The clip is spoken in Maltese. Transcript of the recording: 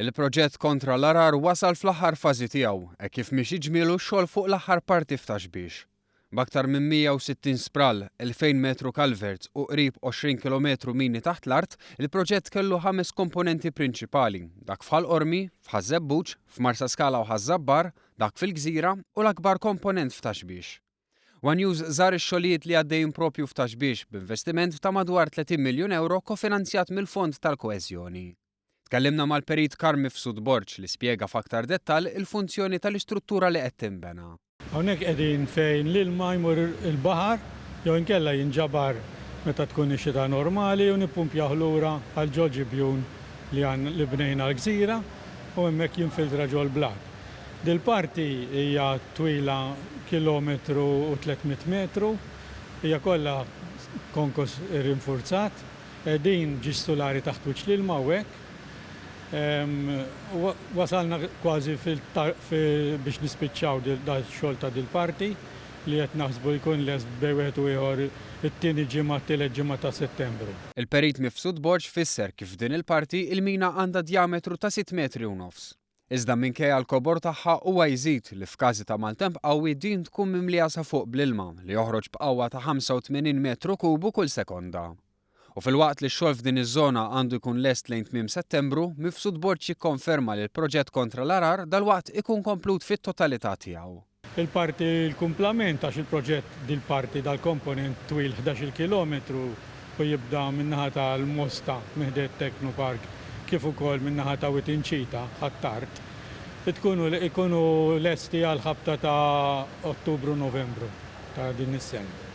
Il-proġett kontra l-arar wasal fl-aħħar fażi tiegħu, kif miex ġmielu x-xogħol fuq l-aħħar parti f'Taxbix. B'aktar minn 160 sprall, 2000 metru kalverts u qrib 20 km mini taħt l-art, il-proġett kellu 5 komponenti prinċipali, dak f'Ħalqormi, f'Ħażebbuġ, f'Marsa Skala u Ħażabbar, dak fil-Gżira u l-akbar komponent f'Taxbix. One News żar ix-xogħlijiet li għaddejjin propju f'Taxbix b'investiment ta' madwar 30 miljun euro kofinanzjat mill-Fond tal-Koeżjoni. Tkellimna mal-perit Karmi F'Sudborġ li spjega f'aktar dettall il-funzjoni tal-istruttura li qed tinbena. Hawnhekk qegħdin fejn l-ilma jmur il-baħar jew inkella jinġabar meta tkun ix-xita normali u nippumpjah lura għal ġoġibjun li bnejna l-gżira u hemmhekk jinfiltra ġol blat. Dil-parti hija twila kilometru u 300 metru, hija kollha konkos rinforzat, qegħdin ġistulari taħt wiċċ l-ilma u hekk. Wasalna kważi biex nispiċċaw dal-xogħol ta' dil-parti li qed naħsbu jkun les bejwieħed u ieħor it-tieni ġimgħa tielet ġimgħa ta' Settembru. Il-perit F'Sudborġ fisser kif din il-parti il-mina għandha djametru ta' 6 metri u nofs. Iżda minkejja l-kobor tagħha huwa jżid li f'każi ta' maltemp qawwi din tkun mimlija sa fuq bl-ilma li joħroġ b'qawwa ta' 85 metru kubu kull sekonda. U fil-waqt li x-xogħol f'din iż-żona għandu jkun lest lejn tmiem Settembru, F'Sudborġ jikkonferma li l-proġett kontra l-arar dalwaqt ikun komplut fit-totalità tiegħu. Il-parti l-kumplament għax il-proġett dil-parti dal-komponent twil 11 kilometru u jibda min-naħa tal-Mosta Mihdet Technopark kif ukoll min-naħa ta' Witinċita ħatt-Tart. Ikunu lesti għal ħabta ta' Ottubru-Novembru ta' din is-sena.